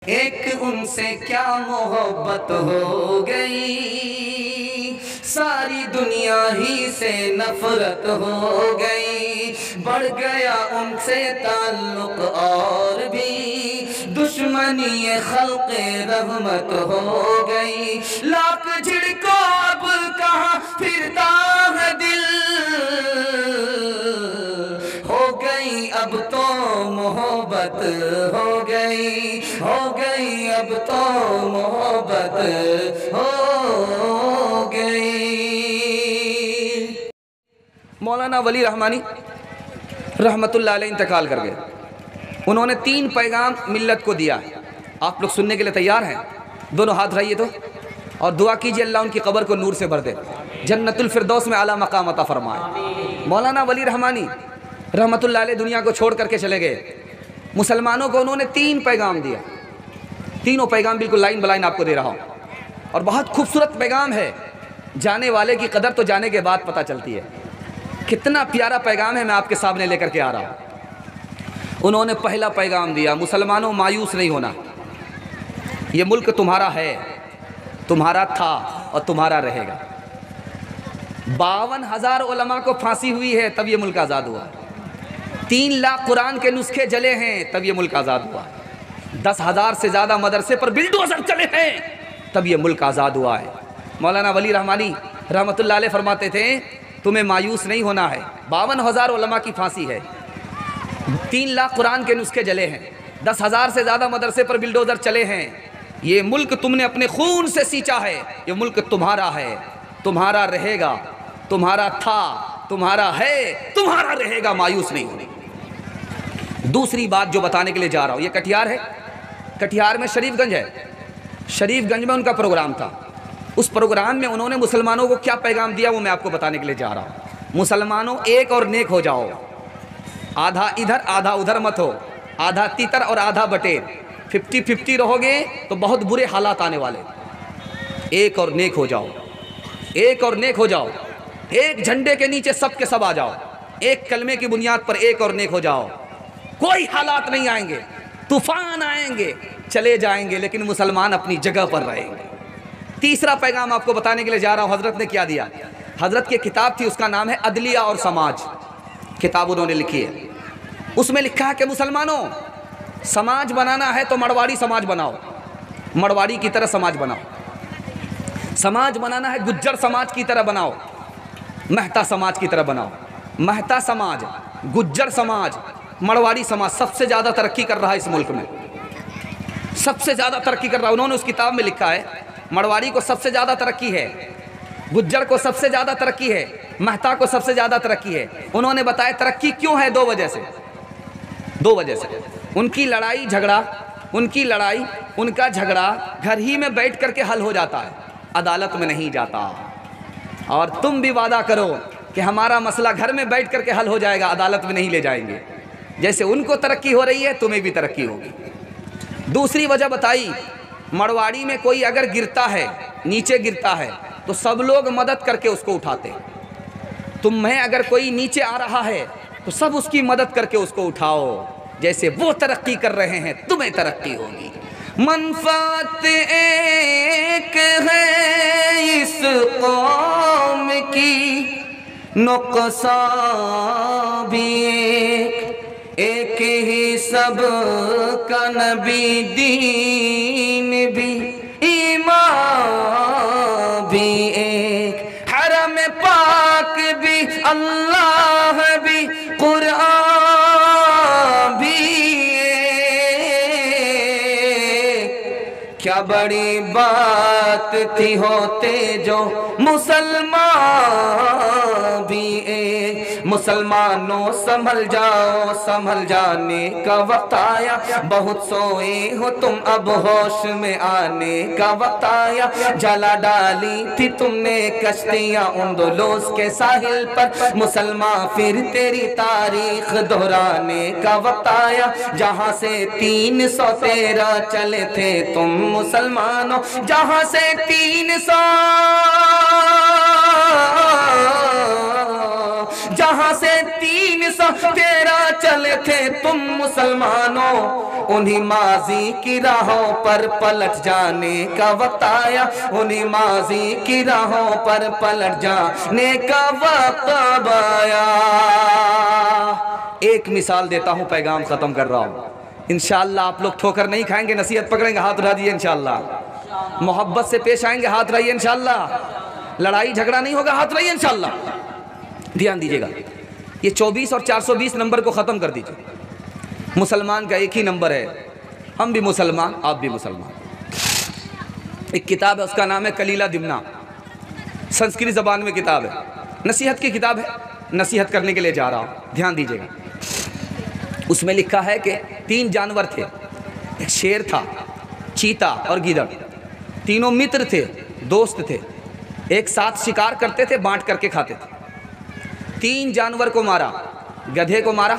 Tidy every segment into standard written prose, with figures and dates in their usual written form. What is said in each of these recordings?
एक उनसे क्या मोहब्बत हो गई, सारी दुनिया ही से नफरत हो गई। बढ़ गया उनसे ताल्लुक और भी दुश्मनी खल्क़े रहमत हो गई। लाख झिड़को अब कहाँ फिरता है दिल, हो गई अब तो मोहब्बत हो गई, हो गई अब तो मोहब्बत हो गई। मौलाना वली रहमानी रहमतुल्लाह अलैह इंतकाल कर गए। उन्होंने 3 पैगाम मिल्लत को दिया। आप लोग सुनने के लिए तैयार हैं? दोनों हाथ रहिए तो, और दुआ कीजिए अल्लाह उनकी कब्र को नूर से भर दे, जन्नतुल फिरदौस में आला मकाम अता फरमाए। मौलाना वली रहमानी रहमतुल्लाह अलैह दुनिया को छोड़ करके चले गए। मुसलमानों को उन्होंने 3 पैगाम दिया। तीनों पैगाम बिल्कुल लाइन बलाइन आपको दे रहा हूँ, और बहुत खूबसूरत पैगाम है। जाने वाले की कदर तो जाने के बाद पता चलती है। कितना प्यारा पैगाम है, मैं आपके सामने लेकर के आ रहा हूँ। उन्होंने पहला पैगाम दिया, मुसलमानों मायूस नहीं होना, ये मुल्क तुम्हारा है, तुम्हारा था और तुम्हारा रहेगा। 52,000 उलमा को फांसी हुई है तब ये मुल्क आज़ाद हुआ। 3 लाख कुरान के नुस्खे जले हैं तब ये मुल्क आज़ाद हुआ। 10,000 से ज़्यादा मदरसे पर बिल्डोजर चले हैं तब ये मुल्क आज़ाद हुआ है। मौलाना वली रहमानी रहमतुल्लाह अलैह फरमाते थे, तुम्हें मायूस नहीं होना है। 52,000 उलमा की फांसी है, 3 लाख कुरान के नुस्खे जले हैं, 10,000 से ज़्यादा मदरसे पर बिल्डोजर चले हैं। ये मुल्क तुमने अपने खून से सींचा है, ये मुल्क तुम्हारा है, तुम्हारा रहेगा, तुम्हारा था, तुम्हारा है, तुम्हारा रहेगा, मायूस नहीं होने। दूसरी बात जो बताने के लिए जा रहा हूँ, ये कटिहार है, कटिहार में शरीफगंज है। शरीफगंज में उनका प्रोग्राम था। उस प्रोग्राम में उन्होंने मुसलमानों को क्या पैगाम दिया वो मैं आपको बताने के लिए जा रहा हूँ। मुसलमानों एक और नेक हो जाओ, आधा इधर आधा उधर मत हो, आधा तीतर और आधा बटेर, 50-50 रहोगे तो बहुत बुरे हालात आने वाले। एक और नेक हो जाओ, एक और नेक हो जाओ, एक झंडे के नीचे सब के सब आ जाओ, एक कलमे की बुनियाद पर एक और नेक हो जाओ। कोई हालात नहीं आएंगे, तूफान आएंगे, चले जाएंगे, लेकिन मुसलमान अपनी जगह पर रहेंगे। तीसरा पैगाम आपको बताने के लिए जा रहा हूँ। हजरत ने क्या दिया? हजरत की किताब थी, उसका नाम है अदलिया और समाज। किताब उन्होंने लिखी है, उसमें लिखा है कि मुसलमानों, समाज बनाना है तो मरवाड़ी समाज बनाओ, मरवाड़ी की तरह समाज बनाओ। समाज बनाना है गुज्जर समाज की तरह बनाओ, मेहता समाज की तरह बनाओ। मेहता समाज, गुज्जर समाज, मरवाड़ी समाज सबसे ज़्यादा तरक्की कर रहा है इस मुल्क में, सबसे ज़्यादा तरक्की कर रहा है। उन्होंने उस किताब में लिखा है, मरवाड़ी को सबसे ज़्यादा तरक्की है, गुज्जर को सबसे ज़्यादा तरक्की है, मेहता को सबसे ज़्यादा तरक्की है। उन्होंने बताया तरक्की क्यों है, 2 वजह से। 2 वजह से उनकी लड़ाई झगड़ा, उनकी लड़ाई, उनका झगड़ा घर ही में बैठ करके हल हो जाता है, अदालत में नहीं जाता। और तुम भी वादा करो कि हमारा मसला घर में बैठ करके हल हो जाएगा, अदालत में नहीं ले जाएंगे। जैसे उनको तरक्की हो रही है, तुम्हें भी तरक्की होगी। दूसरी वजह बताई, मरवाड़ी में कोई अगर गिरता है, नीचे गिरता है, तो सब लोग मदद करके उसको उठाते। तुम्हें अगर कोई नीचे आ रहा है तो सब उसकी मदद करके उसको उठाओ। जैसे वो तरक्की कर रहे हैं, तुम्हें तरक्की होगी। मनफात एक है इस कौम की, नुक़सान भी एक ही सब का, नबी दीन भी, ईमान भी एक, हरम पाक भी, अल्लाह भी, कुरान भी एक। क्या बड़ी बात थी होते जो मुसलमान भी एक। मुसलमानों संभल जाओ, संभल जाने का वक्त आया, बहुत सोए हो तुम अब होश में आने का वक्त आया। जला डाली थी तुमने कश्तियां उंदुलुस के साहिल पर, मुसलमान फिर तेरी तारीख दोहराने का वक्त आया। जहाँ से 313 चले थे तुम मुसलमानों, जहाँ से 300 जहां से 313 चले थे तुम मुसलमानों, उन्हीं माजी की राहों पर पलट जाने का वक्त आया, उन्हीं माजी की राहों पर पलट जाने का वक्त आया। एक मिसाल देता हूं, पैगाम खत्म कर रहा हूं। इंशाअल्लाह आप लोग ठोकर नहीं खाएंगे, नसीहत पकड़ेंगे, हाथ उठा दिए इंशाअल्लाह। मोहब्बत से पेश आएंगे, हाथ उठाइए इंशाअल्लाह। लड़ाई झगड़ा नहीं होगा, हाथ उठाइए इंशाअल्लाह। ध्यान दीजिएगा, ये 24 और 420 नंबर को ख़त्म कर दीजिए। मुसलमान का एक ही नंबर है, हम भी मुसलमान, आप भी मुसलमान। एक किताब है, उसका नाम है कलीला दिमना, संस्कृत ज़बान में किताब है, नसीहत की किताब है, नसीहत करने के लिए जा रहा हूँ, ध्यान दीजिएगा। उसमें लिखा है कि 3 जानवर थे, एक शेर था, चीता और गीदड़। तीनों मित्र थे, दोस्त थे, एक साथ शिकार करते थे, बांट करके खाते थे। 3 जानवर को मारा, गधे को मारा,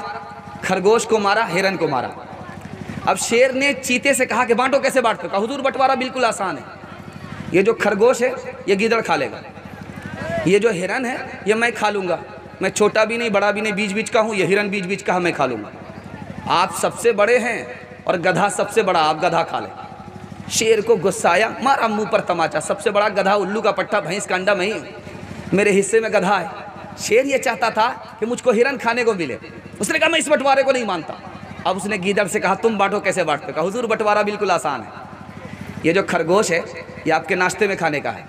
खरगोश को मारा, हिरन को मारा। अब शेर ने चीते से कहा कि बांटो, कैसे बांटते? कहा हुजूर बंटवारा बिल्कुल आसान है, ये जो खरगोश है ये गीदड़ खा लेगा, ये जो हिरन है ये मैं खा लूँगा, मैं छोटा भी नहीं बड़ा भी नहीं, बीच बीच का हूँ, ये हिरन बीच बीच का, मैं खा लूँगा। आप सबसे बड़े हैं और गधा सबसे बड़ा, आप गधा खा ले। शेर को गुस्सा आया, मारा मुंह पर तमाचा, सबसे बड़ा गधा, उल्लू का पट्टा, भैंस का अंडा मैं ही, मेरे हिस्से में गधा है। शेर ये चाहता था कि मुझको हिरन खाने को मिले, उसने कहा मैं इस बंटवारे को नहीं मानता। अब उसने गीदड़ से कहा तुम बांटो, कैसे बांटते? कहा हुजूर बंटवारा बिल्कुल आसान है, ये जो खरगोश है ये आपके नाश्ते में खाने का है,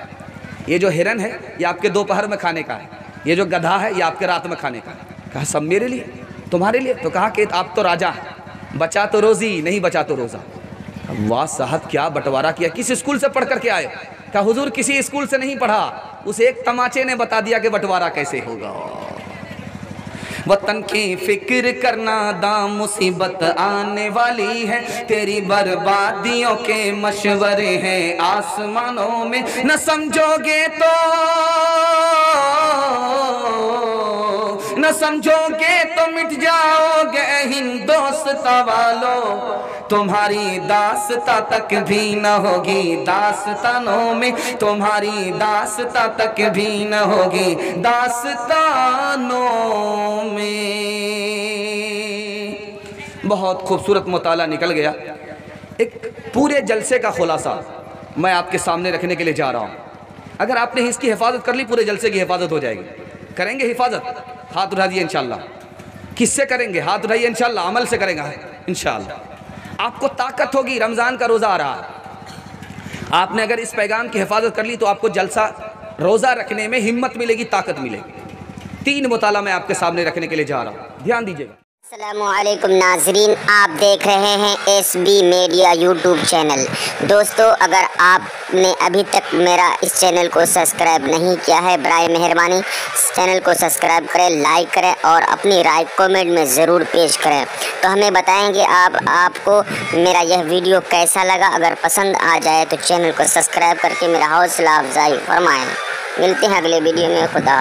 ये जो हिरन है ये आपके दोपहर में खाने का है, ये जो गधा है ये आपके रात में खाने का है। कहा सब मेरे लिए, तुम्हारे लिए? तो कहा कि आप तो राजा हैं, बचा तो रोज़ी, नहीं बचा तो रोज़ा। वाह साहब, क्या बंटवारा किया, किस स्कूल से पढ़ कर के आए? कहा हुजूर किसी स्कूल से नहीं पढ़ा, उस एक तमाचे ने बता दिया कि बंटवारा कैसे होगा। वतन की फिक्र करना, दाम मुसीबत आने वाली है, तेरी बर्बादियों के मशवरे हैं आसमानों में, न समझोगे तो न समझोगे तो मिट जाओगे हिंदोस्तां वालों, तुम्हारी दास्तां तक भी न होगी दास्तानों में, तुम्हारी दास्तां तक भी न होगी दास्तानों में। बहुत खूबसूरत मुताला निकल गया। एक पूरे जलसे का खुलासा मैं आपके सामने रखने के लिए जा रहा हूँ। अगर आपने इसकी हिफाजत कर ली, पूरे जलसे की हिफाजत हो जाएगी। करेंगे हिफाजत? हाथ उठा दिए इंशाल्लाह। किससे करेंगे? हाथ उठाइए इंशाल्लाह। अमल से करेंगे इंशाल्लाह। आपको ताकत होगी, रमज़ान का रोज़ा आ रहा है, आपने अगर इस पैगाम की हिफाजत कर ली तो आपको जलसा रोज़ा रखने में हिम्मत मिलेगी, ताकत मिलेगी। 3 मुताला मैं आपके सामने रखने के लिए जा रहा हूँ, ध्यान दीजिएगा। अस्सलामुअलैकुम नाजरीन, आप देख रहे हैं SB मीडिया यूट्यूब चैनल। दोस्तों, अगर आपने अभी तक मेरा इस चैनल को सब्सक्राइब नहीं किया है, बराए मेहरबानी इस चैनल को सब्सक्राइब करें, लाइक करें और अपनी राय कमेंट में ज़रूर पेश करें। तो हमें बताएंगे आपको मेरा यह वीडियो कैसा लगा। अगर पसंद आ जाए तो चैनल को सब्सक्राइब करके मेरा हौसला अफजाई फरमाएँ। मिलते हैं अगले वीडियो में। खुदा।